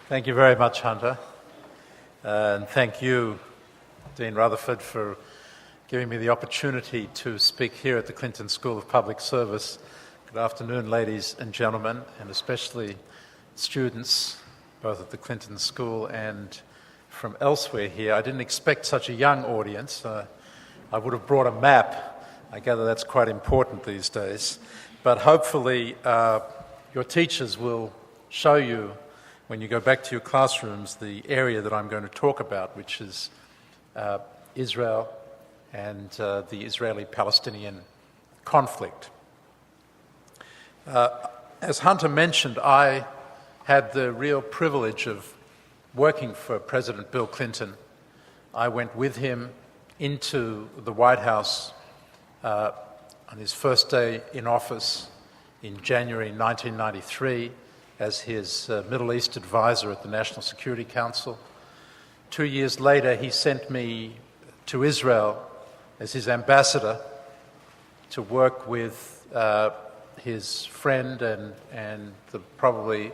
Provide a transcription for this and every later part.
Thank you very much, Hunter. And thank you, Dean Rutherford, for giving me the opportunity to speak here at the Clinton School of Public Service. Good afternoon, ladies and gentlemen, and especially students, both at the Clinton School and from elsewhere here. I didn't expect such a young audience. I would have brought a map. I gather that's quite important these days. But hopefully your teachers will show you, when you go back to your classrooms, the area that I'm going to talk about, which is Israel and the Israeli-Palestinian conflict. As Hunter mentioned, I had the real privilege of working for President Bill Clinton. I went with him into the White House on his first day in office in January 1993 as his Middle East advisor at the National Security Council. 2 years later, he sent me to Israel as his ambassador to work with his friend and probably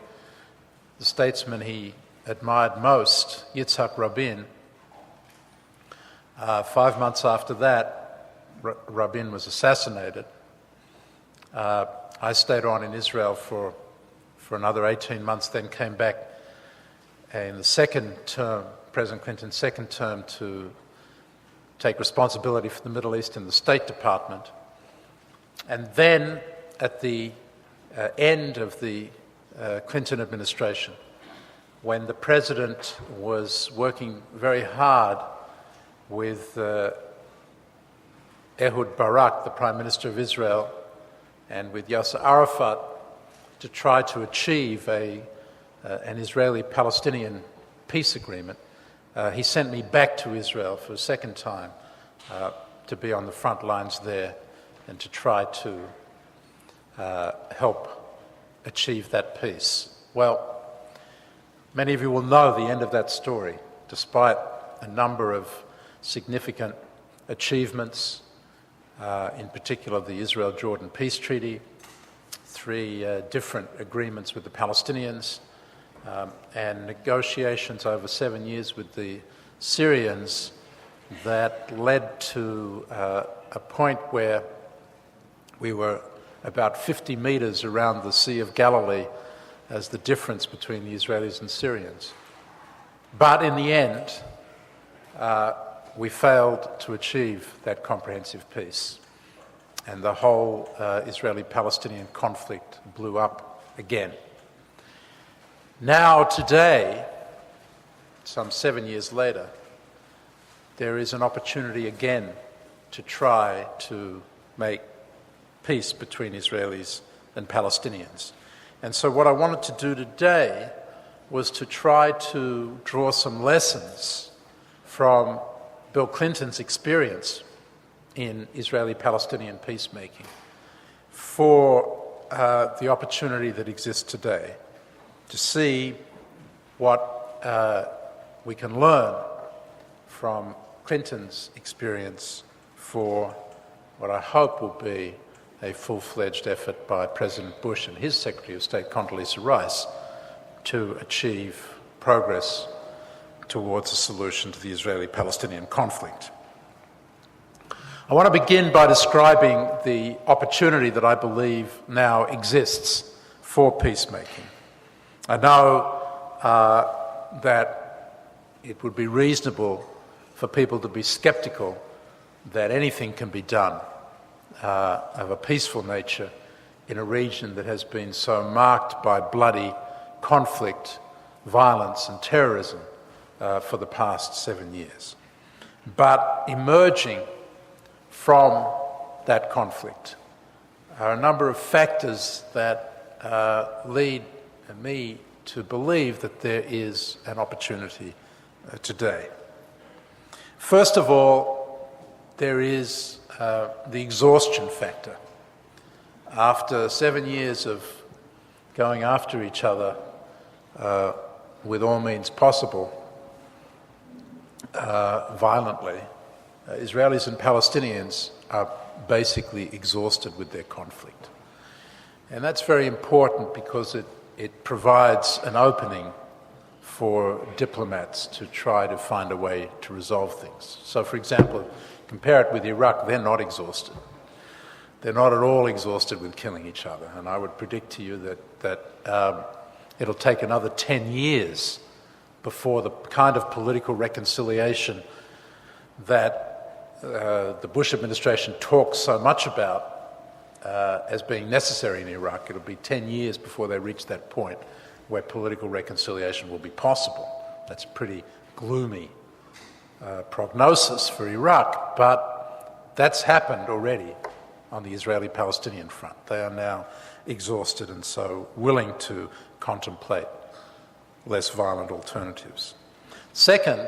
the statesman he admired most, Yitzhak Rabin. 5 months after that, Rabin was assassinated. I stayed on in Israel for another 18 months, then came back in the second term, President Clinton's second term, to take responsibility for the Middle East in the State Department. And then at the end of the Clinton administration, when the president was working very hard with Ehud Barak, the Prime Minister of Israel, and with Yasser Arafat to try to achieve an Israeli-Palestinian peace agreement, he sent me back to Israel for a second time to be on the front lines there and to try to help achieve that peace. Well, many of you will know the end of that story. Despite a number of significant achievements, in particular the Israel-Jordan Peace Treaty, 3 different agreements with the Palestinians, and negotiations over 7 years with the Syrians that led to a point where we were about 50 meters around the Sea of Galilee as the difference between the Israelis and Syrians. But in the end, we failed to achieve that comprehensive peace, and the whole Israeli-Palestinian conflict blew up again. Now, today, some 7 years later, there is an opportunity again to try to make peace between Israelis and Palestinians. And so what I wanted to do today was to try to draw some lessons from Bill Clinton's experience in Israeli-Palestinian peacemaking for the opportunity that exists today, to see what we can learn from Clinton's experience for what I hope will be a full-fledged effort by President Bush and his Secretary of State, Condoleezza Rice, to achieve progress towards a solution to the Israeli-Palestinian conflict. I want to begin by describing the opportunity that I believe now exists for peacemaking. I know that it would be reasonable for people to be skeptical that anything can be done of a peaceful nature in a region that has been so marked by bloody conflict, violence and terrorism for the past 7 years. But emerging from that conflict are a number of factors that lead me to believe that there is an opportunity today. First of all, there is the exhaustion factor. After 7 years of going after each other with all means possible, violently, Israelis and Palestinians are basically exhausted with their conflict. And that's very important because it it provides an opening for diplomats to try to find a way to resolve things. So, for example, compare it with Iraq, they're not exhausted. They're not at all exhausted with killing each other. And I would predict to you that it'll take another 10 years before the kind of political reconciliation that the Bush administration talks so much about as being necessary in Iraq. It'll be 10 years before they reach that point where political reconciliation will be possible. That's a pretty gloomy prognosis for Iraq, but that's happened already on the Israeli-Palestinian front. They are now exhausted and so willing to contemplate less violent alternatives. Second,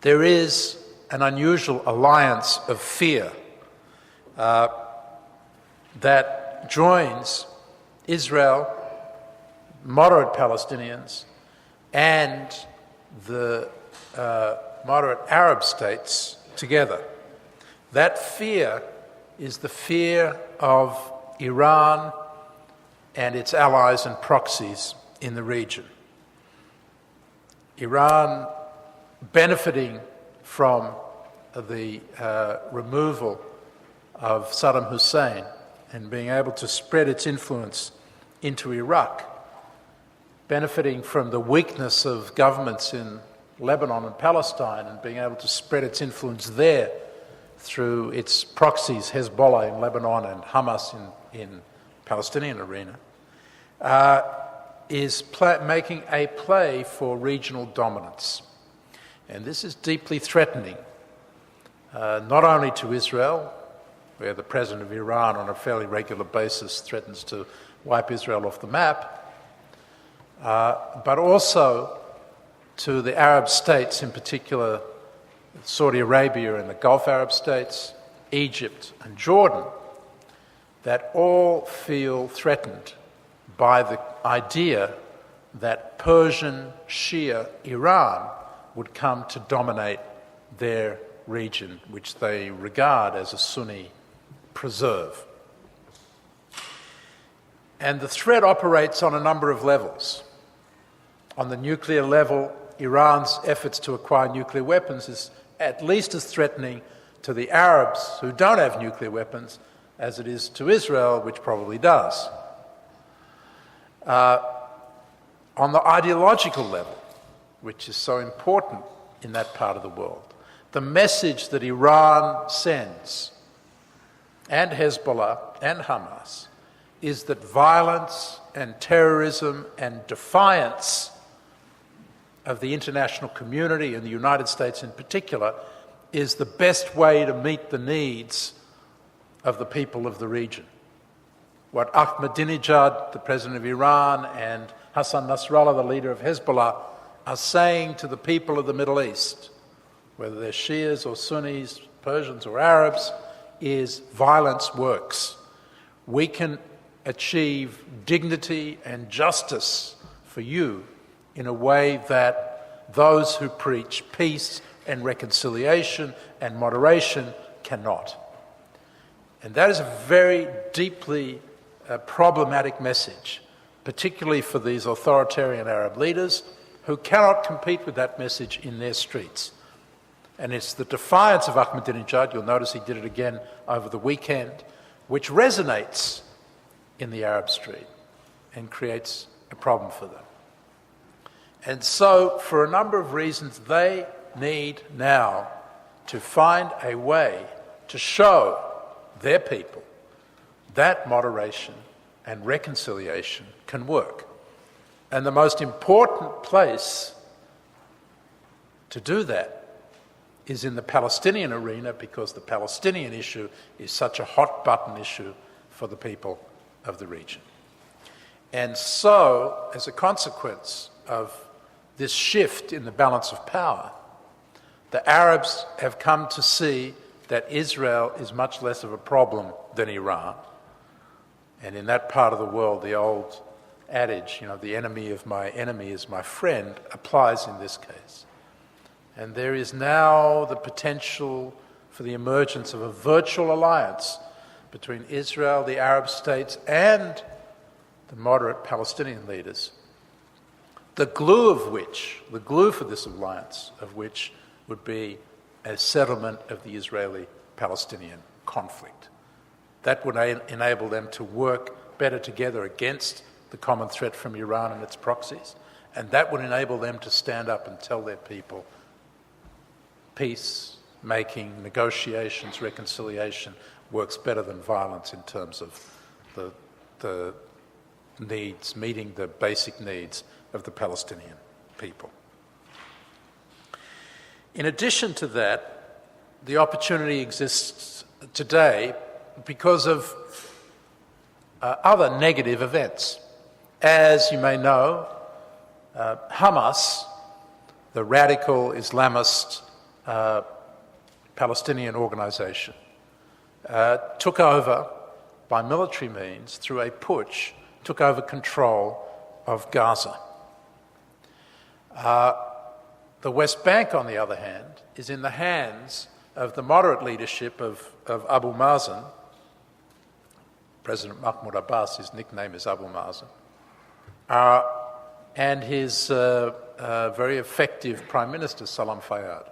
there is an unusual alliance of fear that joins Israel, moderate Palestinians, and the moderate Arab states together. That fear is the fear of Iran and its allies and proxies in the region. Iran benefiting from the removal of Saddam Hussein and being able to spread its influence into Iraq, benefiting from the weakness of governments in Lebanon and Palestine and being able to spread its influence there through its proxies, Hezbollah in Lebanon and Hamas in Palestinian arena, is making a play for regional dominance. And this is deeply threatening, not only to Israel, where the president of Iran on a fairly regular basis threatens to wipe Israel off the map, but also to the Arab states, in particular Saudi Arabia and the Gulf Arab states, Egypt and Jordan, that all feel threatened by the idea that Persian Shia Iran would come to dominate their region, which they regard as a Sunni preserve. And the threat operates on a number of levels. On the nuclear level, Iran's efforts to acquire nuclear weapons is at least as threatening to the Arabs who don't have nuclear weapons as it is to Israel, which probably does. On the ideological level, which is so important in that part of the world, the message that Iran sends, and Hezbollah and Hamas, is that violence and terrorism and defiance of the international community and the United States in particular is the best way to meet the needs of the people of the region. What Ahmadinejad, the president of Iran, and Hassan Nasrallah, the leader of Hezbollah, are saying to the people of the Middle East, whether they're Shias or Sunnis, Persians or Arabs, is violence works. We can achieve dignity and justice for you in a way that those who preach peace and reconciliation and moderation cannot. And that is a very deeply problematic message, particularly for these authoritarian Arab leaders who cannot compete with that message in their streets. And it's the defiance of Ahmadinejad, you'll notice he did it again over the weekend, which resonates in the Arab street and creates a problem for them. And so, for a number of reasons, they need now to find a way to show their people that moderation and reconciliation can work. And the most important place to do that is in the Palestinian arena, because the Palestinian issue is such a hot-button issue for the people of the region. And so, as a consequence of this shift in the balance of power, the Arabs have come to see that Israel is much less of a problem than Iran. And in that part of the world, the old adage, the enemy of my enemy is my friend, applies in this case. And there is now the potential for the emergence of a virtual alliance between Israel, the Arab states, and the moderate Palestinian leaders, the glue for this alliance of which would be a settlement of the Israeli-Palestinian conflict. That would enable them to work better together against the common threat from Iran and its proxies, and that would enable them to stand up and tell their people peace, making, negotiations, reconciliation works better than violence in terms of the needs, meeting the basic needs of the Palestinian people. In addition to that, the opportunity exists today because of other negative events. As you may know, Hamas, the radical Islamist Palestinian organization, took over by military means, through a putsch, took over control of Gaza. The West Bank, on the other hand, is in the hands of the moderate leadership of Abu Mazen. President Mahmoud Abbas, his nickname is Abu Mazen, and his very effective Prime Minister, Salam Fayyad.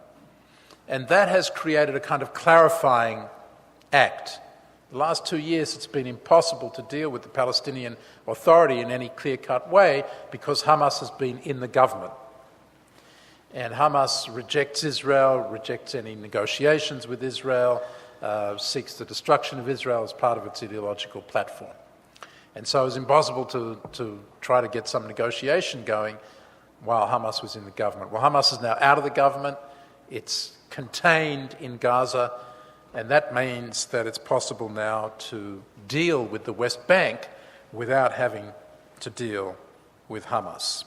And that has created a kind of clarifying act. The last 2 years it's been impossible to deal with the Palestinian Authority in any clear-cut way because Hamas has been in the government. And Hamas rejects Israel, rejects any negotiations with Israel, seeks the destruction of Israel as part of its ideological platform. And so it was impossible to try to get some negotiation going while Hamas was in the government. Well, Hamas is now out of the government. It's contained in Gaza, and that means that it's possible now to deal with the West Bank without having to deal with Hamas.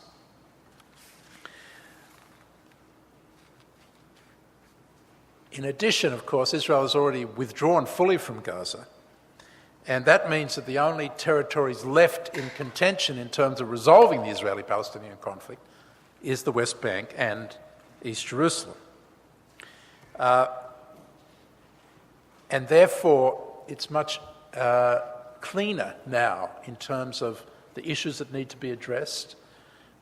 In addition, of course, Israel has already withdrawn fully from Gaza, and that means that the only territories left in contention in terms of resolving the Israeli-Palestinian conflict is the West Bank and East Jerusalem. And therefore, it's much cleaner now in terms of the issues that need to be addressed.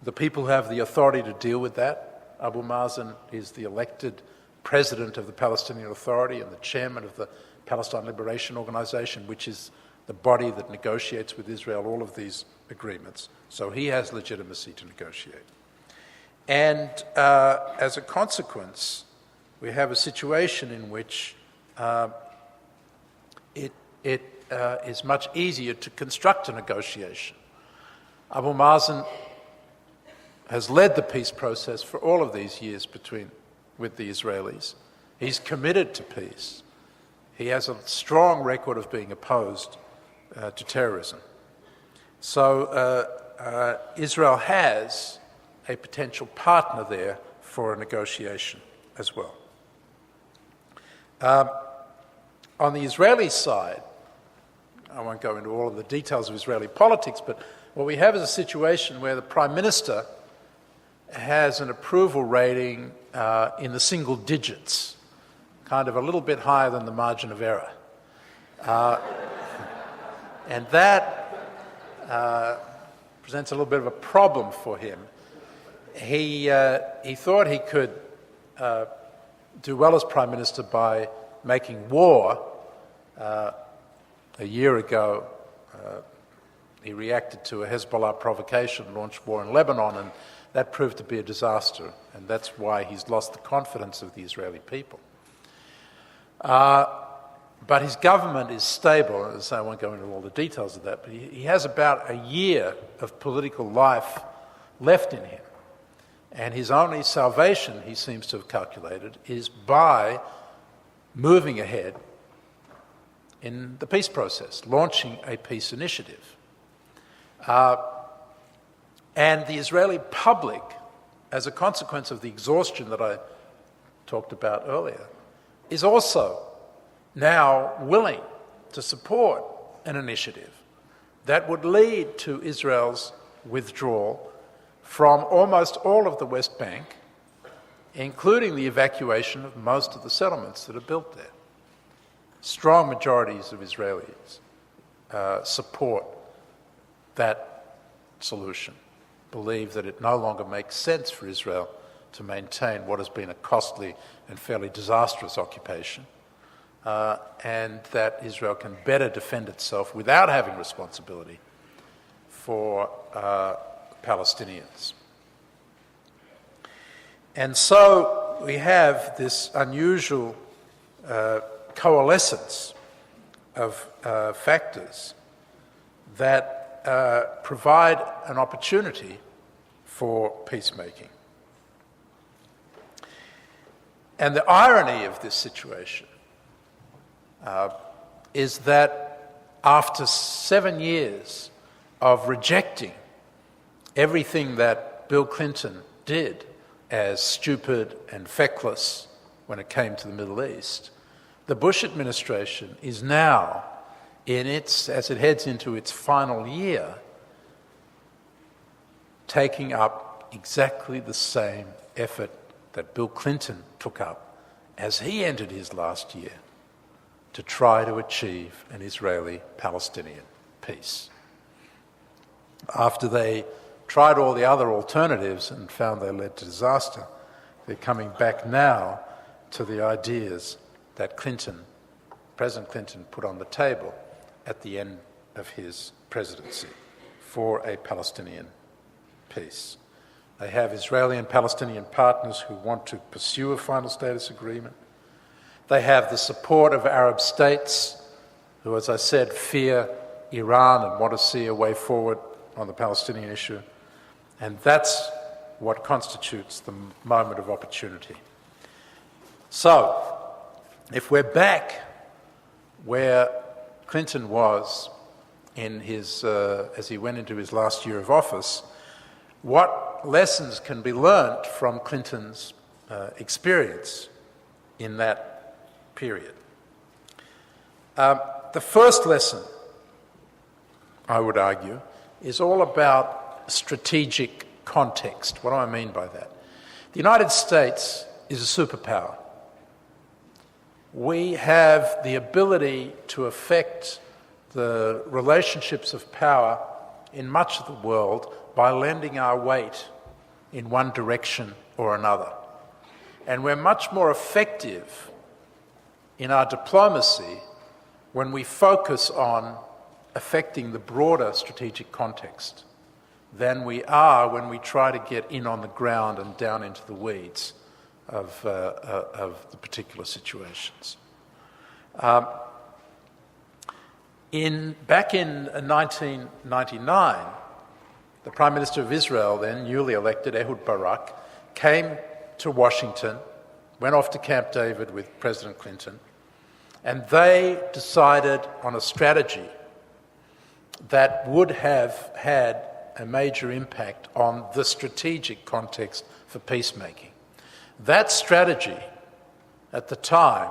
The people who have the authority to deal with that. Abu Mazen is the elected president of the Palestinian Authority and the chairman of the Palestine Liberation Organization, which is the body that negotiates with Israel all of these agreements. So he has legitimacy to negotiate. And as a consequence, we have a situation in which it is much easier to construct a negotiation. Abu Mazen has led the peace process for all of these years with the Israelis. He's committed to peace. He has a strong record of being opposed to terrorism. So Israel has a potential partner there for a negotiation as well. On the Israeli side, I won't go into all of the details of Israeli politics, but what we have is a situation where the Prime Minister has an approval rating in the single digits, kind of a little bit higher than the margin of error. And that presents a little bit of a problem for him. He thought he could do well as Prime Minister by making war. A year ago, he reacted to a Hezbollah provocation, launched war in Lebanon, and that proved to be a disaster, and that's why he's lost the confidence of the Israeli people. But his government is stable, as I won't go into all the details of that, but he has about a year of political life left in him. And his only salvation, he seems to have calculated, is by moving ahead in the peace process, launching a peace initiative. And the Israeli public, as a consequence of the exhaustion that I talked about earlier, is also now willing to support an initiative that would lead to Israel's withdrawal from almost all of the West Bank, including the evacuation of most of the settlements that are built there. Strong majorities of Israelis support that solution, believe that it no longer makes sense for Israel to maintain what has been a costly and fairly disastrous occupation, and that Israel can better defend itself without having responsibility for Palestinians. And so we have this unusual coalescence of factors that provide an opportunity for peacemaking. And the irony of this situation is that after 7 years of rejecting everything that Bill Clinton did as stupid and feckless when it came to the Middle East, the Bush administration is now, as it heads into its final year, taking up exactly the same effort that Bill Clinton took up as he entered his last year to try to achieve an Israeli-Palestinian peace. After they tried all the other alternatives and found they led to disaster, they're coming back now to the ideas that President Clinton put on the table at the end of his presidency for a Palestinian peace. They have Israeli and Palestinian partners who want to pursue a final status agreement. They have the support of Arab states who, as I said, fear Iran and want to see a way forward on the Palestinian issue. And that's what constitutes the moment of opportunity. So, if we're back where Clinton was in his, as he went into his last year of office, what lessons can be learnt from Clinton's experience in that period? The first lesson, I would argue, is all about strategic context. What do I mean by that? The United States is a superpower. We have the ability to affect the relationships of power in much of the world by lending our weight in one direction or another. And we're much more effective in our diplomacy when we focus on affecting the broader strategic context than we are when we try to get in on the ground and down into the weeds of the particular situations. Back in 1999, the Prime Minister of Israel, then newly elected, Ehud Barak, came to Washington, went off to Camp David with President Clinton, and they decided on a strategy that would have had a major impact on the strategic context for peacemaking. That strategy at the time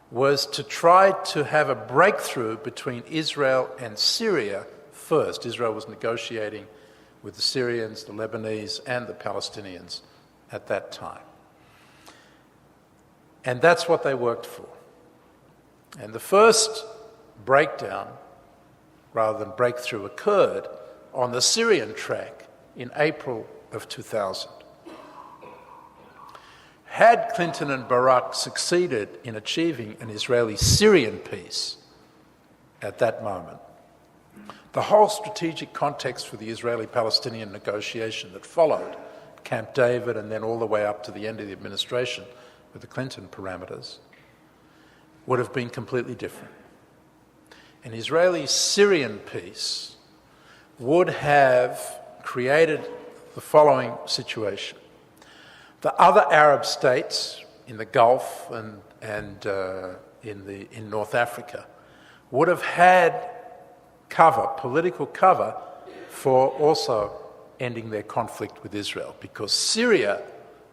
was to try to have a breakthrough between Israel and Syria first. Israel was negotiating with the Syrians, the Lebanese, and the Palestinians at that time. And that's what they worked for. And the first breakdown, rather than breakthrough, occurred on the Syrian track in April of 2000. Had Clinton and Barak succeeded in achieving an Israeli-Syrian peace at that moment, the whole strategic context for the Israeli-Palestinian negotiation that followed Camp David and then all the way up to the end of the administration with the Clinton parameters would have been completely different. An Israeli-Syrian peace would have created the following situation. The other Arab states in the Gulf and in North Africa would have had cover, political cover, for also ending their conflict with Israel, because Syria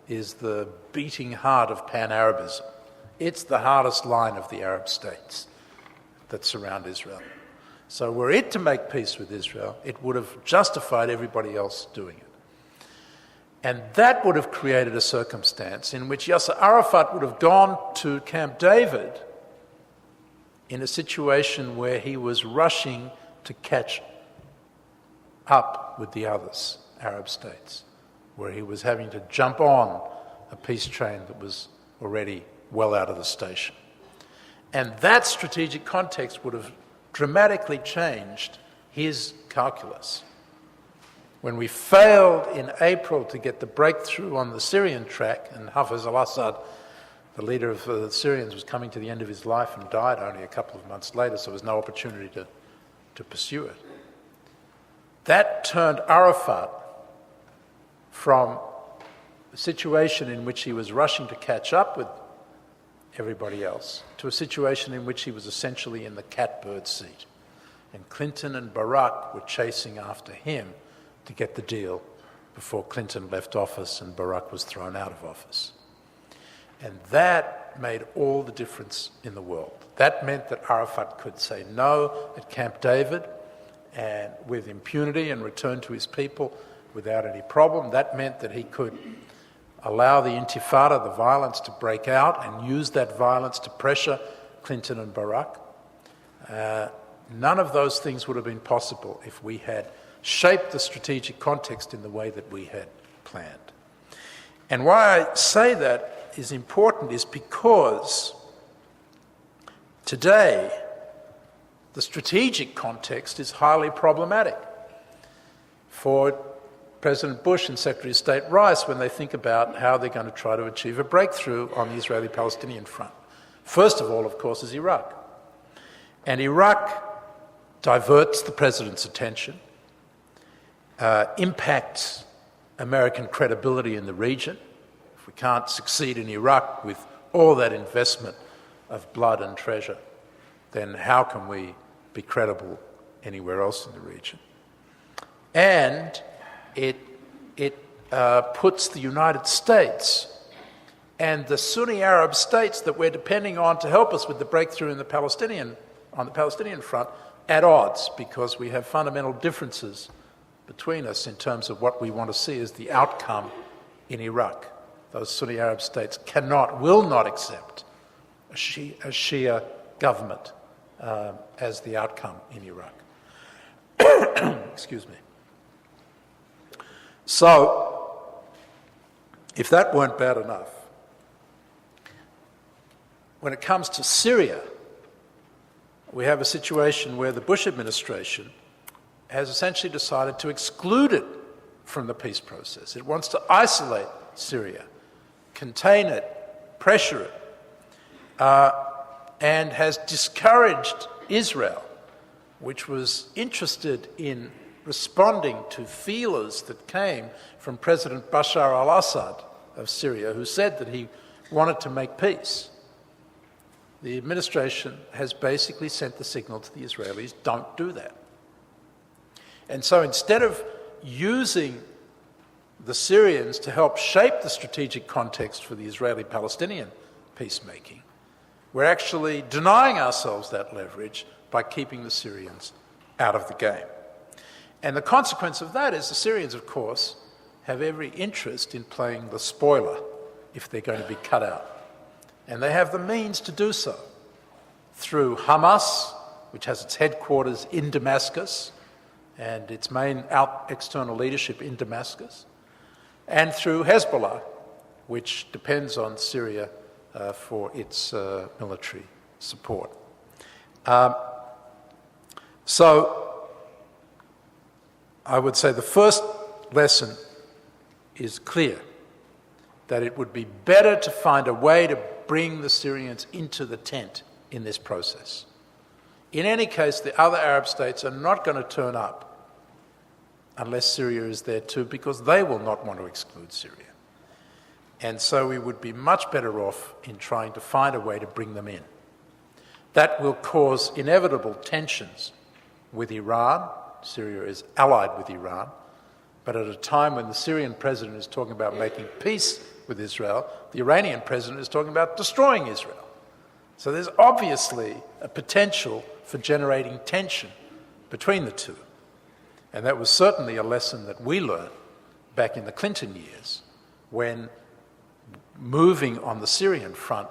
is the beating heart of Pan-Arabism. It's the hardest line of the Arab states that surround Israel. So were it to make peace with Israel, it would have justified everybody else doing it. And that would have created a circumstance in which Yasser Arafat would have gone to Camp David in a situation where he was rushing to catch up with the others, Arab states, where he was having to jump on a peace train that was already well out of the station. And that strategic context would have dramatically changed his calculus. When we failed in April to get the breakthrough on the Syrian track, and Hafez al-Assad, the leader of the Syrians, was coming to the end of his life and died only a couple of months later, so there was no opportunity to pursue it. That turned Arafat from a situation in which he was rushing to catch up with everybody else to a situation in which he was essentially in the catbird seat. And Clinton and Barack were chasing after him to get the deal before Clinton left office and Barack was thrown out of office. And that made all the difference in the world. That meant that Arafat could say no at Camp David and with impunity and return to his people without any problem. That meant that he could allow the intifada, the violence, to break out and use that violence to pressure Clinton and Barack. None of those things would have been possible if we had shaped the strategic context in the way that we had planned. And why I say that is important is because today the strategic context is highly problematic for President Bush and Secretary of State Rice when they think about how they're going to try to achieve a breakthrough on the Israeli-Palestinian front. First of all, of course, is Iraq. And Iraq diverts the president's attention, impacts American credibility in the region. If we can't succeed in Iraq with all that investment of blood and treasure, then how can we be credible anywhere else in the region? And it puts the United States and the Sunni Arab states that we're depending on to help us with the breakthrough on the Palestinian front at odds, because we have fundamental differences between us in terms of what we want to see as the outcome in Iraq. Those Sunni Arab states will not accept a Shia government as the outcome in Iraq. Excuse me. So, if that weren't bad enough, when it comes to Syria, we have a situation where the Bush administration has essentially decided to exclude it from the peace process. It wants to isolate Syria, contain it, pressure it, and has discouraged Israel, which was interested in responding to feelers that came from President Bashar al-Assad of Syria, who said that he wanted to make peace. The administration has basically sent the signal to the Israelis, don't do that. And so instead of using the Syrians to help shape the strategic context for the Israeli-Palestinian peacemaking, we're actually denying ourselves that leverage by keeping the Syrians out of the game. And the consequence of that is the Syrians, of course, have every interest in playing the spoiler if they're going to be cut out. And they have the means to do so through Hamas, which has its headquarters in Damascus and its main external leadership in Damascus, and through Hezbollah, which depends on Syria for its military support. So I would say the first lesson is clear, that it would be better to find a way to bring the Syrians into the tent in this process. In any case, the other Arab states are not going to turn up unless Syria is there too, because they will not want to exclude Syria. And so we would be much better off in trying to find a way to bring them in. That will cause inevitable tensions with Iran. Syria is allied with Iran, but at a time when the Syrian president is talking about making peace with Israel, the Iranian president is talking about destroying Israel. So there's obviously a potential for generating tension between the two. And that was certainly a lesson that we learned back in the Clinton years, when moving on the Syrian front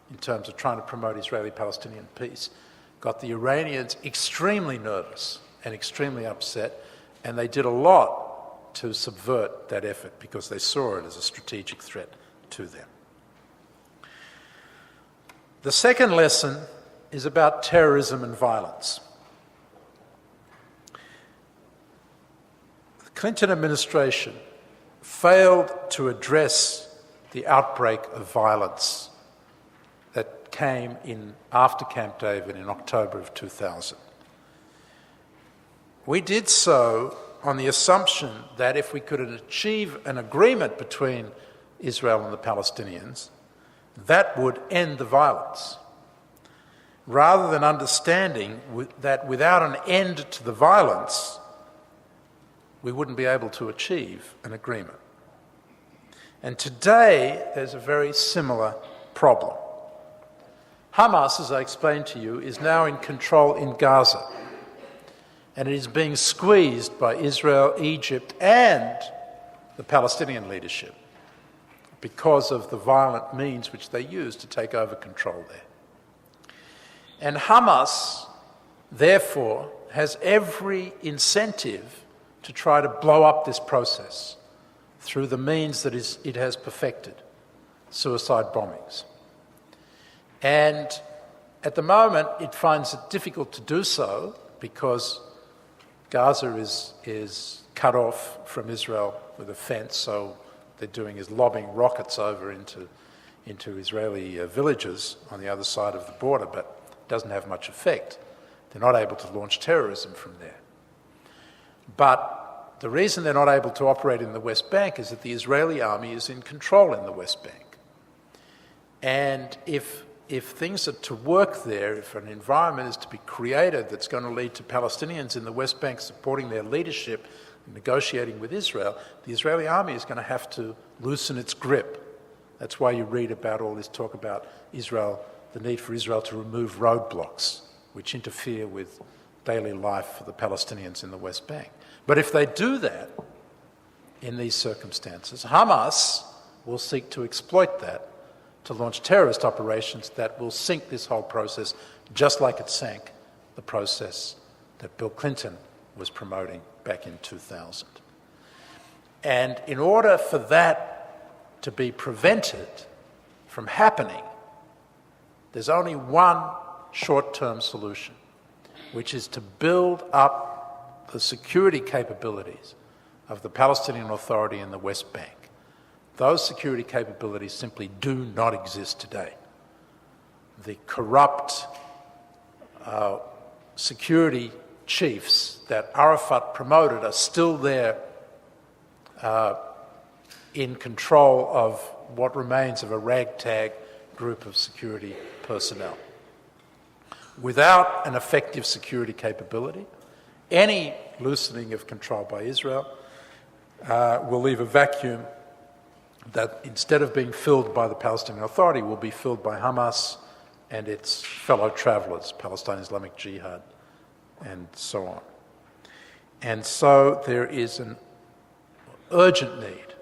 in terms of trying to promote Israeli-Palestinian peace got the Iranians extremely nervous and extremely upset, And they did a lot to subvert that effort because they saw it as a strategic threat to them. The second lesson is about terrorism and violence. The Clinton administration failed to address the outbreak of violence that came in after Camp David in October of 2000. We did so on the assumption that if we could achieve an agreement between Israel and the Palestinians, that would end the violence, rather than understanding that without an end to the violence, we wouldn't be able to achieve an agreement. And today, there's a very similar problem. Hamas, as I explained to you, is now in control in Gaza, and it is being squeezed by Israel, Egypt, and the Palestinian leadership because of the violent means which they use to take over control there. And Hamas, therefore, has every incentive to try to blow up this process through the means that it has perfected, suicide bombings. And at the moment, it finds it difficult to do so because Gaza is cut off from Israel with a fence, so they're doing is lobbing rockets over into Israeli villages on the other side of the border, but it doesn't have much effect. They're not able to launch terrorism from there. But the reason they're not able to operate in the West Bank is that the Israeli army is in control in the West Bank. And if things are to work there, if an environment is to be created that's going to lead to Palestinians in the West Bank supporting their leadership and negotiating with Israel, the Israeli army is going to have to loosen its grip. That's why you read about all this talk about Israel, the need for Israel to remove roadblocks which interfere with daily life for the Palestinians in the West Bank. But if they do that in these circumstances, Hamas will seek to exploit that to launch terrorist operations that will sink this whole process, just like it sank the process that Bill Clinton was promoting back in 2000. And in order for that to be prevented from happening, there's only one short-term solution, which is to build up the security capabilities of the Palestinian Authority in the West Bank. Those security capabilities simply do not exist today. The corrupt security chiefs that Arafat promoted are still there in control of what remains of a ragtag group of security personnel. Without an effective security capability, any loosening of control by Israel will leave a vacuum that, instead of being filled by the Palestinian Authority, will be filled by Hamas and its fellow travellers, Palestine Islamic Jihad, and so on. And so there is an urgent need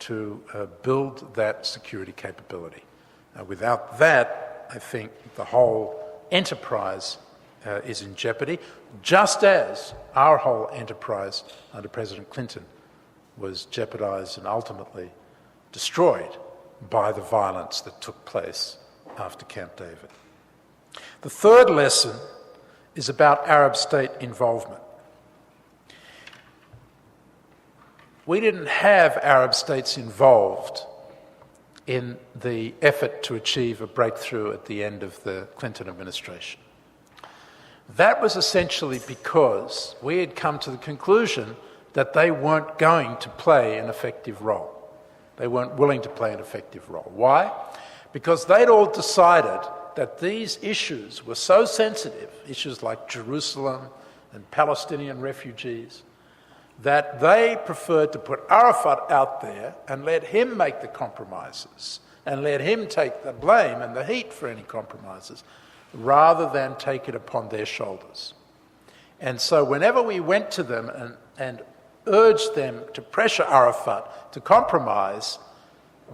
to build that security capability. Without that, I think the whole enterprise is in jeopardy, just as our whole enterprise under President Clinton was jeopardised and ultimately destroyed by the violence that took place after Camp David. The third lesson is about Arab state involvement. We didn't have Arab states involved in the effort to achieve a breakthrough at the end of the Clinton administration. That was essentially because we had come to the conclusion that they weren't going to play an effective role. They weren't willing to play an effective role. Why? Because they'd all decided that these issues were so sensitive, issues like Jerusalem and Palestinian refugees, that they preferred to put Arafat out there and let him make the compromises and let him take the blame and the heat for any compromises, rather than take it upon their shoulders. And so whenever we went to them and urged them to pressure Arafat to compromise,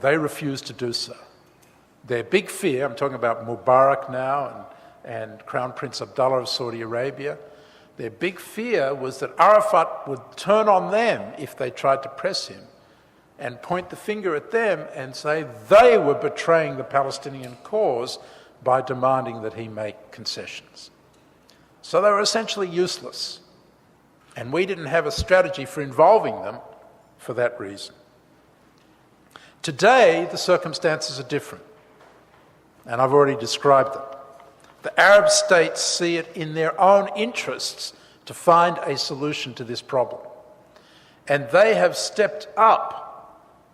they refused to do so. Their big fear, I'm talking about Mubarak now and Crown Prince Abdullah of Saudi Arabia, Their big fear was that Arafat would turn on them if they tried to press him and point the finger at them and say they were betraying the Palestinian cause by demanding that he make concessions. So they were essentially useless. And we didn't have a strategy for involving them for that reason. Today, the circumstances are different. And I've already described them. The Arab states see it in their own interests to find a solution to this problem. And they have stepped up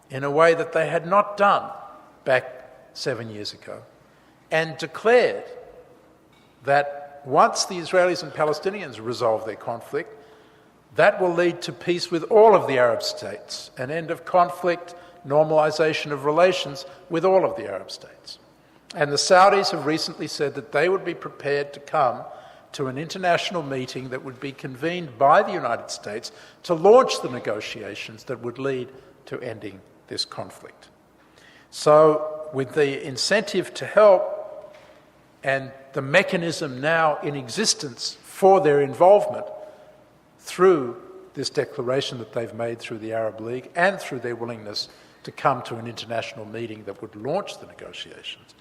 in a way that they had not done back 7 years ago, and declared that once the Israelis and Palestinians resolve their conflict, that will lead to peace with all of the Arab states, an end of conflict, normalization of relations with all of the Arab states. And the Saudis have recently said that they would be prepared to come to an international meeting that would be convened by the United States to launch the negotiations that would lead to ending this conflict. So, with the incentive to help and the mechanism now in existence for their involvement through this declaration that they've made through the Arab League and through their willingness to come to an international meeting that would launch the negotiations,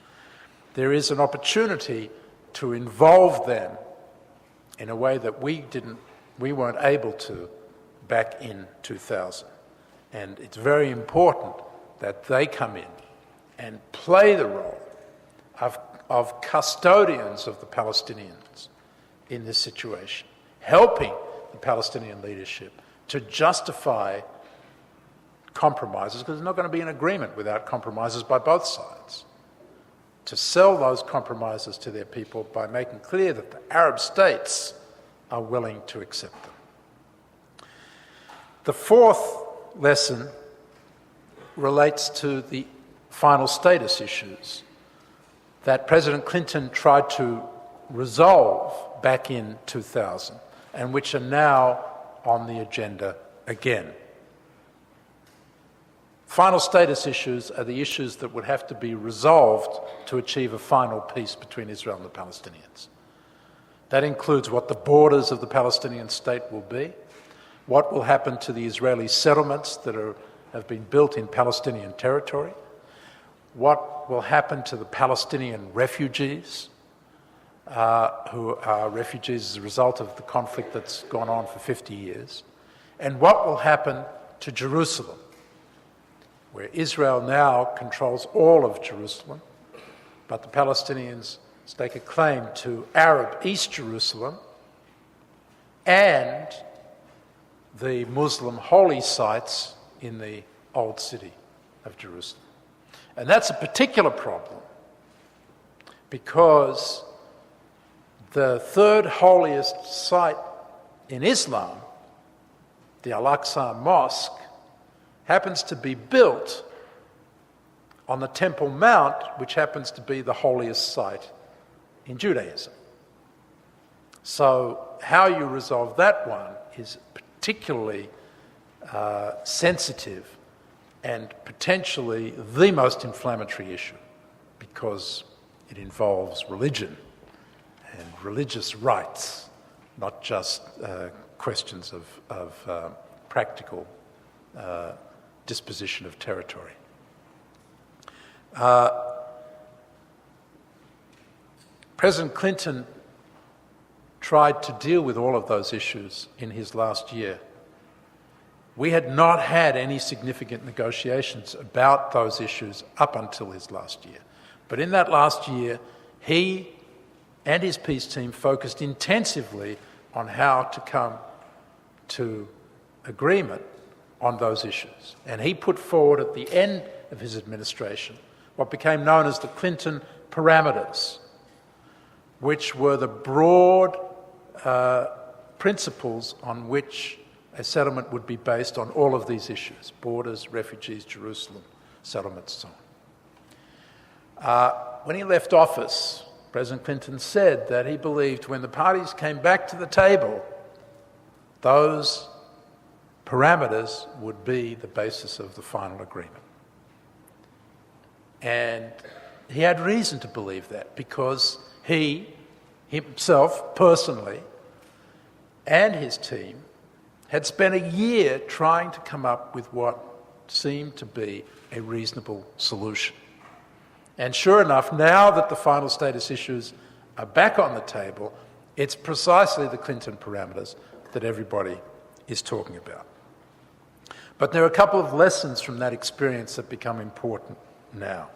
there is an opportunity to involve them in a way that we weren't able to back in 2000. And it's very important that they come in and play the role of custodians of the Palestinians in this situation, helping the Palestinian leadership to justify compromises, because there's not going to be an agreement without compromises by both sides, to sell those compromises to their people by making clear that the Arab states are willing to accept them. The fourth lesson relates to the final status issues that President Clinton tried to resolve back in 2000 and which are now on the agenda again. Final status issues are the issues that would have to be resolved to achieve a final peace between Israel and the Palestinians. That includes what the borders of the Palestinian state will be, what will happen to the Israeli settlements that have been built in Palestinian territory, what will happen to the Palestinian refugees who are refugees as a result of the conflict that's gone on for 50 years, and what will happen to Jerusalem, where Israel now controls all of Jerusalem, but the Palestinians stake a claim to Arab East Jerusalem and the Muslim holy sites in the old city of Jerusalem. And that's a particular problem because the third holiest site in Islam, the Al-Aqsa Mosque, happens to be built on the Temple Mount, which happens to be the holiest site in Judaism. So how you resolve that one is particularly sensitive and potentially the most inflammatory issue because it involves religion and religious rights, not just questions of practical disposition of territory. President Clinton tried to deal with all of those issues in his last year. We had not had any significant negotiations about those issues up until his last year. But in that last year, he and his peace team focused intensively on how to come to agreement on those issues. And he put forward at the end of his administration what became known as the Clinton parameters, which were the broad principles on which a settlement would be based on all of these issues: borders, refugees, Jerusalem, settlements, so on. When he left office, President Clinton said that he believed when the parties came back to the table, those parameters would be the basis of the final agreement. And he had reason to believe that because he himself personally and his team had spent a year trying to come up with what seemed to be a reasonable solution. And sure enough, now that the final status issues are back on the table, it's precisely the Clinton parameters that everybody is talking about. But there are a couple of lessons from that experience that become important now.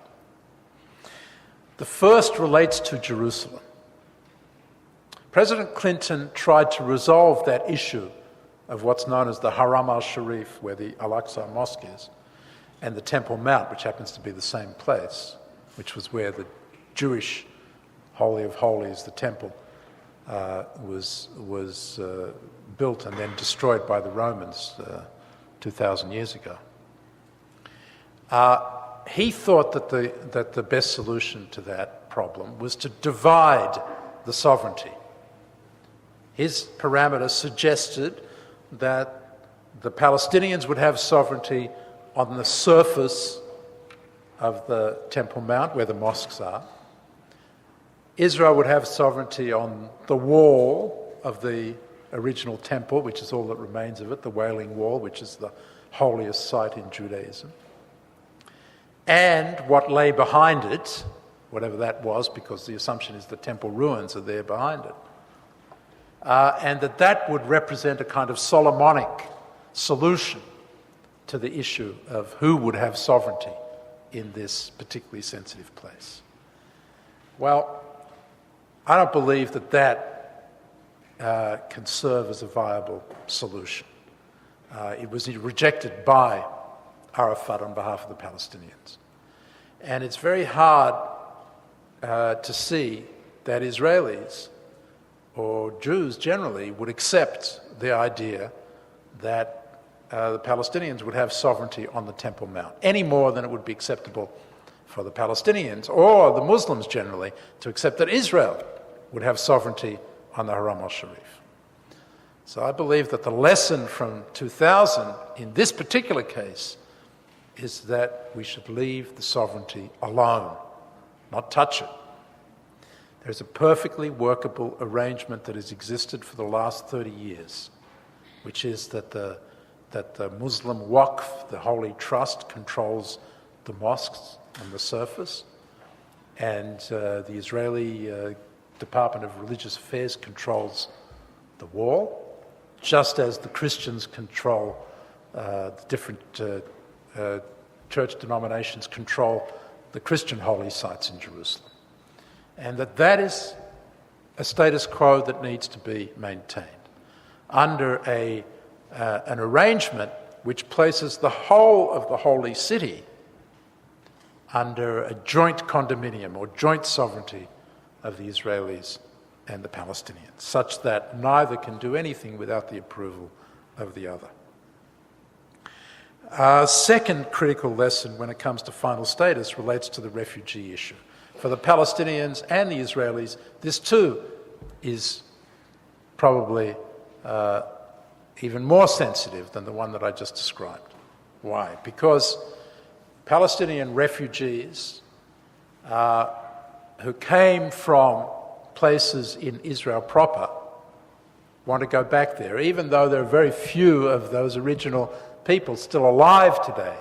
The first relates to Jerusalem. President Clinton tried to resolve that issue of what's known as the Haram al-Sharif, where the Al-Aqsa Mosque is, and the Temple Mount, which happens to be the same place, which was where the Jewish Holy of Holies, the temple, was built and then destroyed by the Romans 2,000 years ago. He thought that the best solution to that problem was to divide the sovereignty. His parameters suggested that the Palestinians would have sovereignty on the surface of the Temple Mount, where the mosques are. Israel would have sovereignty on the wall of the original temple, which is all that remains of it, the Wailing Wall, which is the holiest site in Judaism. And what lay behind it, whatever that was, because the assumption is the temple ruins are there behind it. And that would represent a kind of Solomonic solution to the issue of who would have sovereignty in this particularly sensitive place. Well, I don't believe that can serve as a viable solution. It was rejected by Arafat on behalf of the Palestinians. And it's very hard to see that Israelis or Jews generally would accept the idea that the Palestinians would have sovereignty on the Temple Mount, any more than it would be acceptable for the Palestinians or the Muslims generally to accept that Israel would have sovereignty on the Haram al-Sharif. So I believe that the lesson from 2000 in this particular case is that we should leave the sovereignty alone, not touch it. There's a perfectly workable arrangement that has existed for the last 30 years, which is that the Muslim Waqf, the Holy Trust, controls the mosques on the surface, and the Israeli Department of Religious Affairs controls the wall, just as the Christians control the different church denominations control the Christian holy sites in Jerusalem. And that is a status quo that needs to be maintained under an arrangement which places the whole of the holy city under a joint condominium or joint sovereignty of the Israelis and the Palestinians, such that neither can do anything without the approval of the other. Second critical lesson when it comes to final status relates to the refugee issue. For the Palestinians and the Israelis, this too is probably even more sensitive than the one that I just described. Why? Because Palestinian refugees who came from places in Israel proper want to go back there, even though there are very few of those original people still alive today.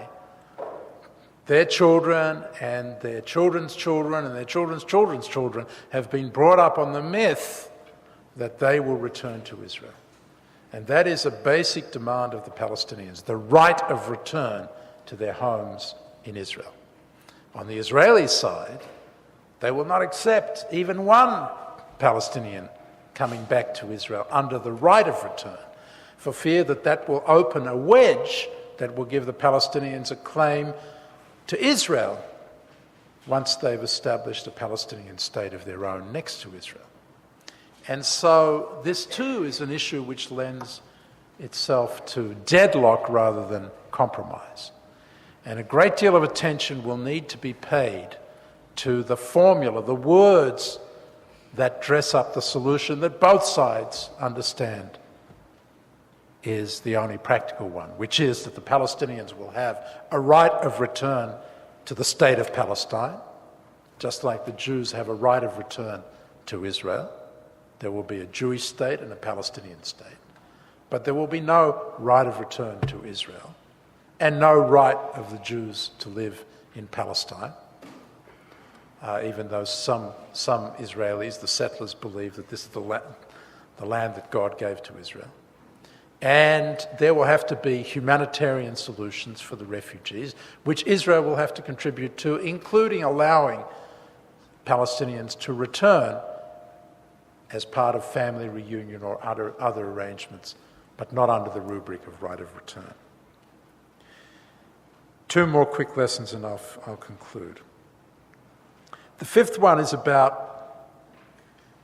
Their children and their children's children and their children's children's children have been brought up on the myth that they will return to Israel. And that is a basic demand of the Palestinians, the right of return to their homes in Israel. On the Israeli side, they will not accept even one Palestinian coming back to Israel under the right of return, for fear that that will open a wedge that will give the Palestinians a claim to Israel once they've established a Palestinian state of their own next to Israel. And so this too is an issue which lends itself to deadlock rather than compromise. And a great deal of attention will need to be paid to the formula, the words that dress up the solution that both sides understand is the only practical one, which is that the Palestinians will have a right of return to the state of Palestine, just like the Jews have a right of return to Israel. There will be a Jewish state and a Palestinian state. But there will be no right of return to Israel and no right of the Jews to live in Palestine, even though some Israelis, the settlers, believe that this is the land that God gave to Israel. And there will have to be humanitarian solutions for the refugees, which Israel will have to contribute to, including allowing Palestinians to return as part of family reunion or other arrangements, but not under the rubric of right of return. Two more quick lessons and I'll conclude. The fifth one is about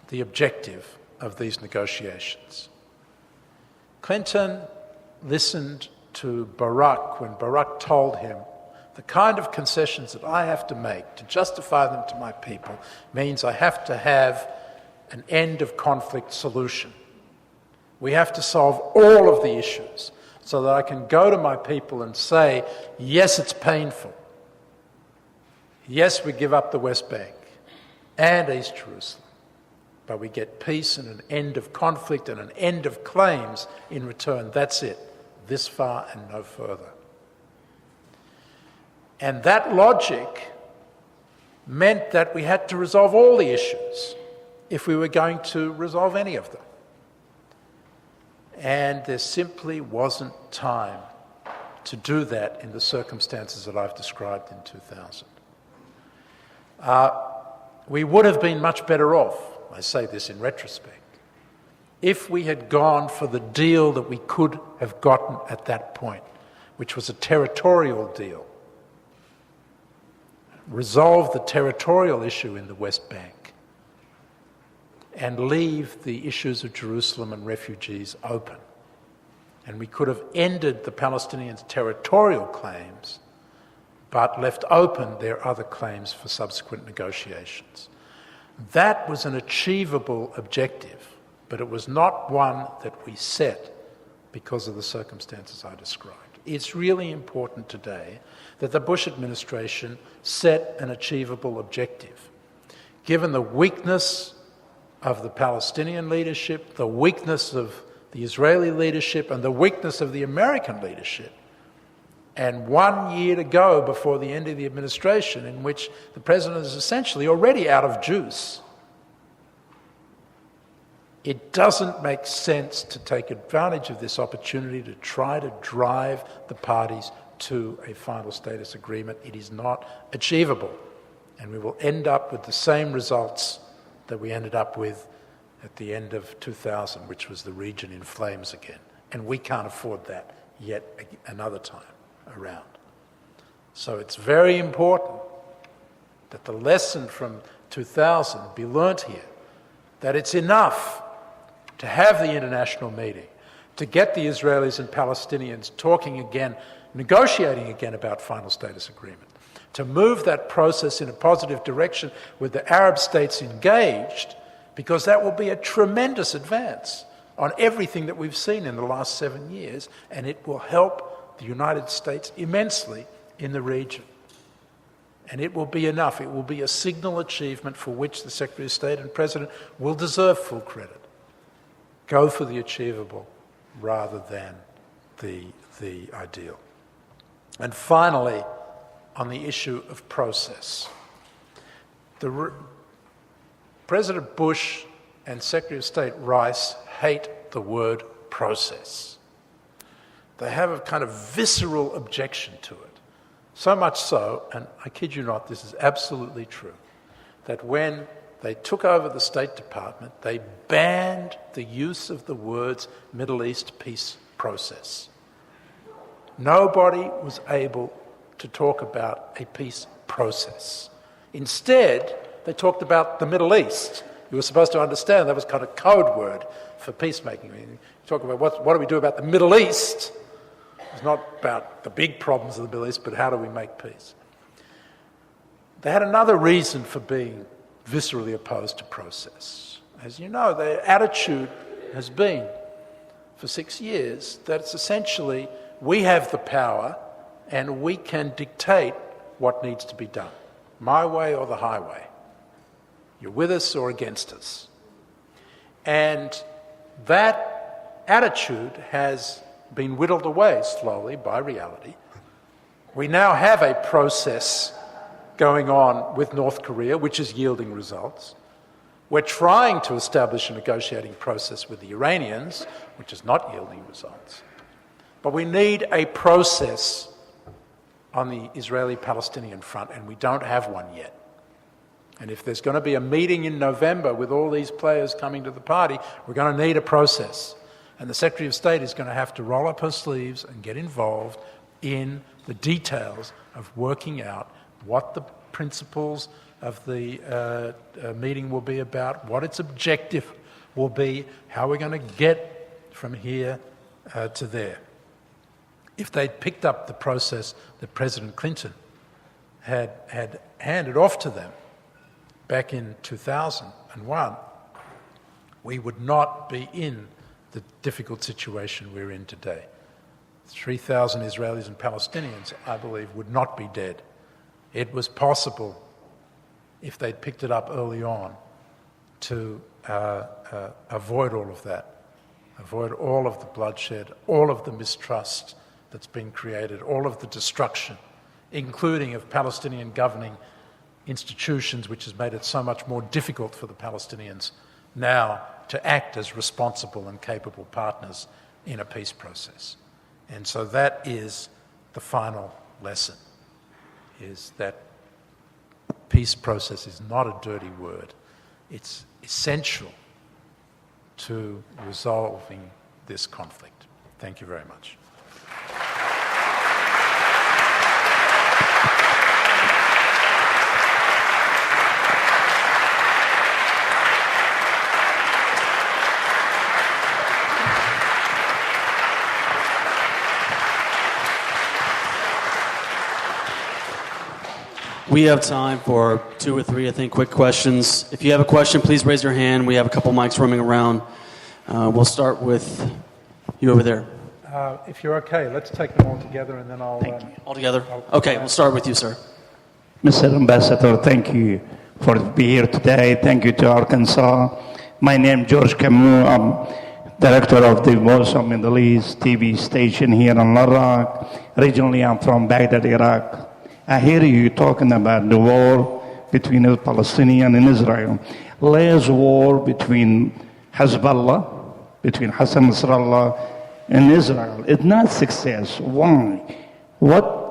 the objective of these negotiations. Clinton listened to Barack when Barack told him, the kind of concessions that I have to make to justify them to my people means I have to have an end of conflict solution. We have to solve all of the issues so that I can go to my people and say, yes, it's painful. Yes, we give up the West Bank and East Jerusalem, but we get peace and an end of conflict and an end of claims in return. That's it. This far and no further. And that logic meant that we had to resolve all the issues if we were going to resolve any of them. And there simply wasn't time to do that in the circumstances that I've described in 2000. We would have been much better off, I say this in retrospect, if we had gone for the deal that we could have gotten at that point, which was a territorial deal. Resolve the territorial issue in the West Bank and leave the issues of Jerusalem and refugees open. And we could have ended the Palestinians' territorial claims, but left open their other claims for subsequent negotiations. That was an achievable objective, but it was not one that we set because of the circumstances I described. It's really important today that the Bush administration set an achievable objective. Given the weakness of the Palestinian leadership, the weakness of the Israeli leadership, and the weakness of the American leadership, and 1 year to go before the end of the administration, in which the president is essentially already out of juice, it doesn't make sense to take advantage of this opportunity to try to drive the parties to a final status agreement. It is not achievable, and we will end up with the same results that we ended up with at the end of 2000, which was the region in flames again. And we can't afford that yet another time around. So it's very important that the lesson from 2000 be learnt here, that it's enough to have the international meeting, to get the Israelis and Palestinians talking again, negotiating again about final status agreement, to move that process in a positive direction with the Arab states engaged, because that will be a tremendous advance on everything that we've seen in the last 7 years, and it will help the United States immensely in the region. And it will be enough. It will be a signal achievement for which the Secretary of State and President will deserve full credit. Go for the achievable rather than the ideal. And finally, on the issue of process. President Bush and Secretary of State Rice hate the word process. They have a kind of visceral objection to it. So much so, and I kid you not, this is absolutely true, that when they took over the State Department, they banned the use of the words Middle East peace process. Nobody was able to talk about a peace process. Instead, they talked about the Middle East. You were supposed to understand that was kind of code word for peacemaking. I mean, you talk about what do we do about the Middle East? It's not about the big problems of the Middle East, but how do we make peace? They had another reason for being viscerally opposed to process. As you know, their attitude has been, for 6 years, that it's essentially, we have the power and we can dictate what needs to be done. My way or the highway. You're with us or against us. And that attitude has been whittled away slowly by reality. We now have a process going on with North Korea, which is yielding results. We're trying to establish a negotiating process with the Iranians, which is not yielding results. But we need a process on the Israeli-Palestinian front, and we don't have one yet. And if there's going to be a meeting in November with all these players coming to the party, we're going to need a process. And the Secretary of State is going to have to roll up her sleeves and get involved in the details of working out what the principles of the meeting will be about, what its objective will be, how we're going to get from here to there. If they'd picked up the process that President Clinton had handed off to them back in 2001, we would not be in the difficult situation we're in today. 3,000 Israelis and Palestinians, I believe, would not be dead. It was possible, if they'd picked it up early on, to avoid all of that, avoid all of the bloodshed, all of the mistrust that's been created, all of the destruction, including of Palestinian governing institutions, which has made it so much more difficult for the Palestinians now to act as responsible and capable partners in a peace process. And so that is the final lesson, is that peace process is not a dirty word. It's essential to resolving this conflict. Thank you very much. We have time for 2 or 3, I think, quick questions. If you have a question, please raise your hand. We have a couple mics roaming around. We'll start with you over there. If you're okay, let's take them all together and then I'll... All together? Okay, we'll start with you, sir. Mr. Ambassador, thank you for being here today. Thank you to Arkansas. My name is George Camus. I'm director of the Voice of Middle East TV station here in Iraq. Originally, I'm from Baghdad, Iraq. I hear you talking about the war between the Palestinians and Israel. Last war between Hezbollah, between Hassan Nasrallah and Israel. It's not success. Why? Why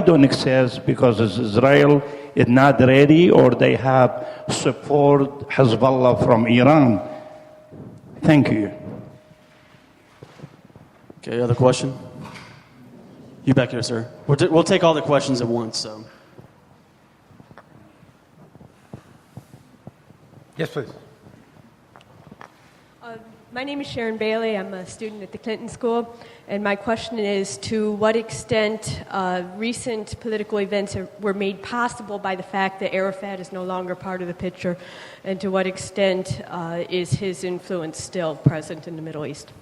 don't success? Because Israel is not ready, or they have support Hezbollah from Iran. Thank you. Okay, other question? You back here, sir. We'll take all the questions at once, so. Yes, please. My name is Sharon Bailey. I'm a student at the Clinton School, and my question is, to what extent recent political events were made possible by the fact that Arafat is no longer part of the picture, and to what extent is his influence still present in the Middle East?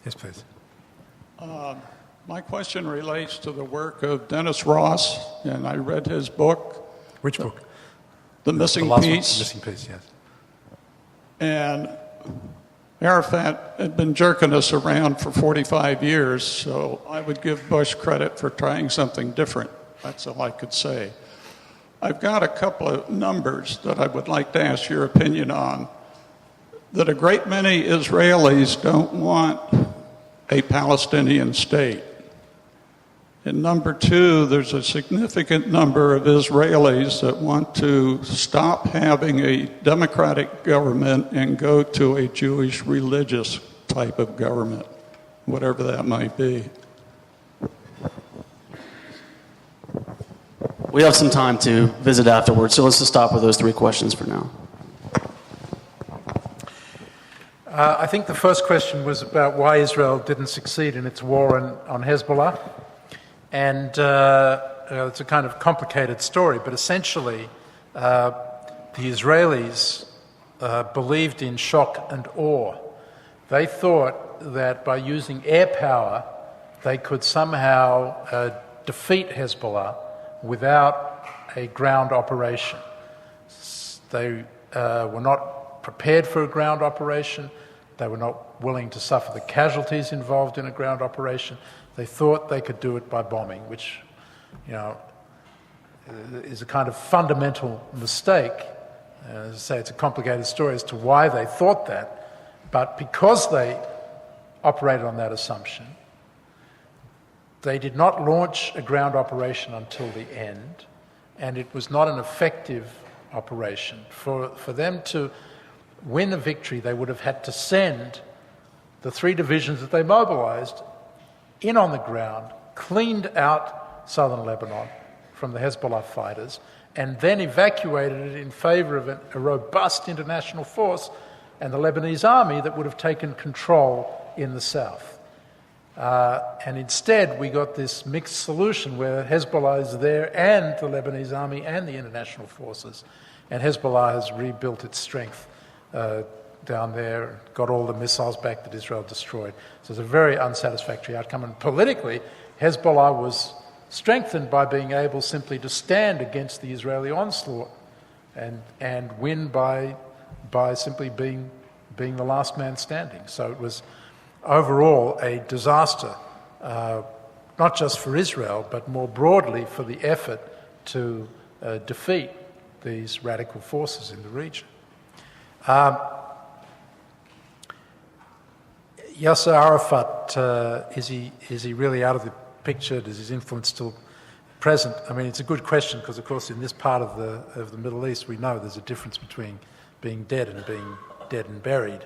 Yes, please. My question relates to the work of Dennis Ross, and I read his book. Which book? The Missing last Piece. One, Missing Piece, yes. And Arafat had been jerking us around for 45 years, so I would give Bush credit for trying something different. That's all I could say. I've got a couple of numbers that I would like to ask your opinion on. That a great many Israelis don't want a Palestinian state. And number two, there's a significant number of Israelis that want to stop having a democratic government and go to a Jewish religious type of government, whatever that might be. We have some time to visit afterwards, so let's just stop with those 3 questions for now. I think the first question was about why Israel didn't succeed in its war on Hezbollah. And it's a kind of complicated story, but essentially the Israelis believed in shock and awe. They thought that by using air power, they could somehow defeat Hezbollah without a ground operation. They were not prepared for a ground operation. They were not willing to suffer the casualties involved in a ground operation. They thought they could do it by bombing, which, is a kind of fundamental mistake. As I say, it's a complicated story as to why they thought that, but because they operated on that assumption, they did not launch a ground operation until the end, and it was not an effective operation. For them to win a victory, they would have had to send the 3 divisions that they mobilized in on the ground, cleaned out southern Lebanon from the Hezbollah fighters, and then evacuated it in favor of a robust international force and the Lebanese army that would have taken control in the south. And instead, we got this mixed solution where Hezbollah is there and the Lebanese army and the international forces. And Hezbollah has rebuilt its strength down there, got all the missiles back that Israel destroyed. So it's a very unsatisfactory outcome. And politically, Hezbollah was strengthened by being able simply to stand against the Israeli onslaught and win by simply being the last man standing. So it was overall a disaster, not just for Israel, but more broadly for the effort to defeat these radical forces in the region. Yasser Arafat, is he really out of the picture? Is his influence still present? I mean, it's a good question because, of course, in this part of the Middle East, we know there's a difference between being dead and being dead and buried.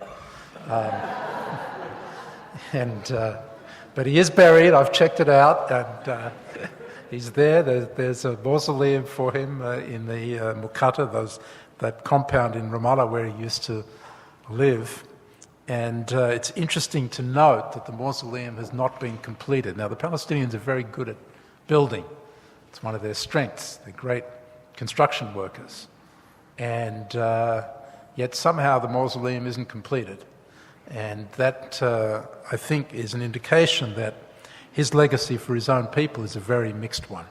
But he is buried. I've checked it out, and he's there. There's a mausoleum for him in the Muqata, that compound in Ramallah where he used to live. And it's interesting to note that the mausoleum has not been completed. Now, the Palestinians are very good at building. It's one of their strengths. They're great construction workers. And yet somehow the mausoleum isn't completed. And that, I think, is an indication that his legacy for his own people is a very mixed one.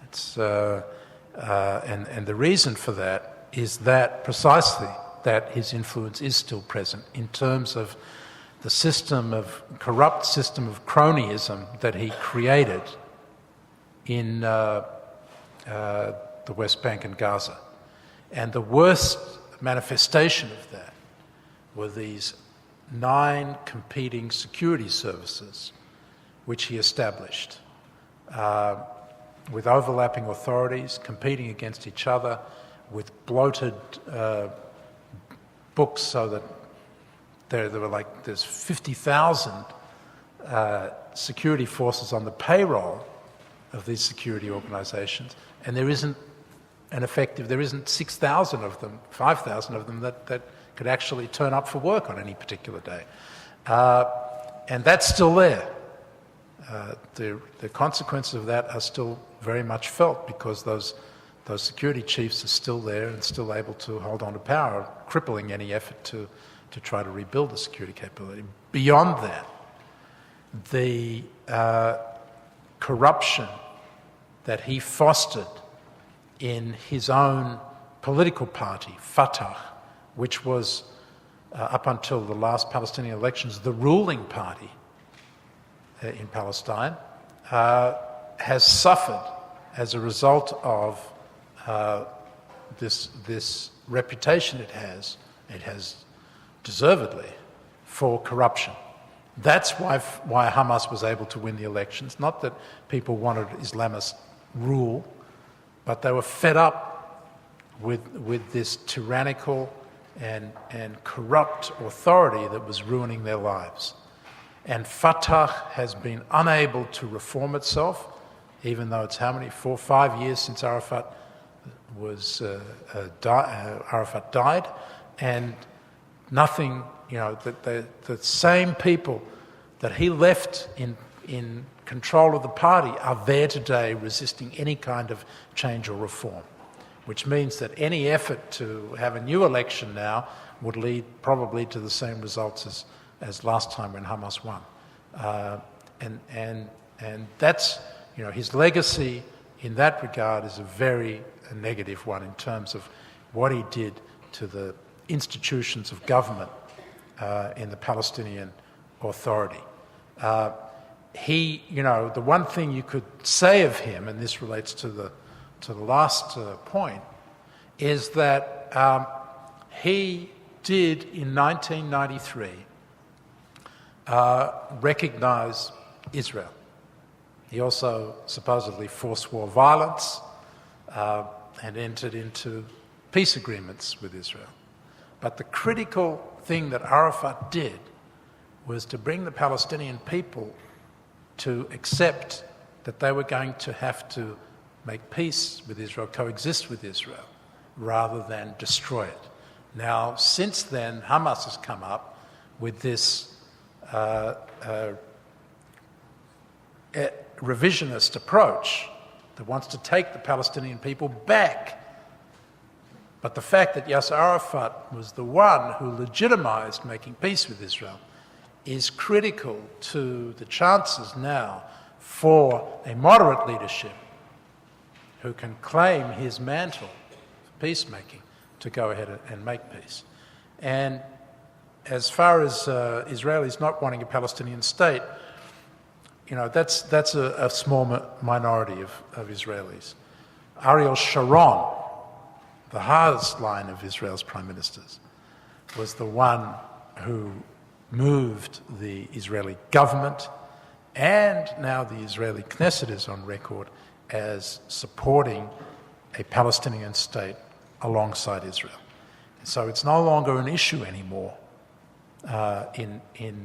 It's, and the reason for that is that precisely that his influence is still present in terms of the corrupt system of cronyism that he created in the West Bank and Gaza. And the worst manifestation of that were these 9 competing security services which he established with overlapping authorities, competing against each other, with bloated books, so that there's 50,000 security forces on the payroll of these security organizations, and there isn't 6,000 of them, 5,000 of them that could actually turn up for work on any particular day. And that's still there. The consequences of that are still very much felt because those security chiefs are still there and still able to hold on to power, crippling any effort to try to rebuild the security capability. Beyond that, the corruption that he fostered in his own political party, Fatah, which was, up until the last Palestinian elections, the ruling party in Palestine, has suffered as a result of this reputation it has deservedly, for corruption. That's why Hamas was able to win the elections. Not that people wanted Islamist rule, but they were fed up with this tyrannical and corrupt authority that was ruining their lives. And Fatah has been unable to reform itself, even though it's 4 or 5 years since Arafat died, and nothing, the same people that he left in control of the party are there today resisting any kind of change or reform, which means that any effort to have a new election now would lead probably to the same results as last time when Hamas won. And that's, his legacy in that regard is a very negative one in terms of what he did to the institutions of government in the Palestinian Authority. The one thing you could say of him, and this relates to the last point, is that he did in 1993 recognize Israel. He also supposedly forswore violence and entered into peace agreements with Israel. But the critical thing that Arafat did was to bring the Palestinian people to accept that they were going to have to make peace with Israel, coexist with Israel, rather than destroy it. Now, since then, Hamas has come up with this revisionist approach that wants to take the Palestinian people back. But the fact that Yasser Arafat was the one who legitimized making peace with Israel is critical to the chances now for a moderate leadership who can claim his mantle for peacemaking to go ahead and make peace. And as far as Israelis not wanting a Palestinian state, that's a small minority of Israelis. Ariel Sharon, the hardest line of Israel's prime ministers, was the one who moved the Israeli government, and now the Israeli Knesset is on record as supporting a Palestinian state alongside Israel. So it's no longer an issue anymore in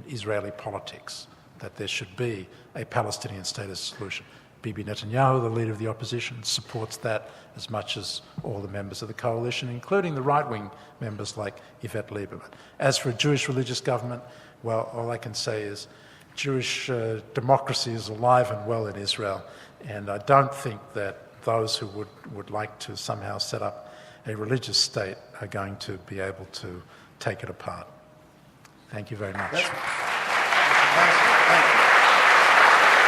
Israeli politics that there should be a Palestinian state as a solution. Bibi Netanyahu, the leader of the opposition, supports that as much as all the members of the coalition, including the right-wing members like Yvette Lieberman. As for a Jewish religious government, well, all I can say is Jewish democracy is alive and well in Israel, and I don't think that those who would like to somehow set up a religious state are going to be able to take it apart. Thank you very much. Thank you.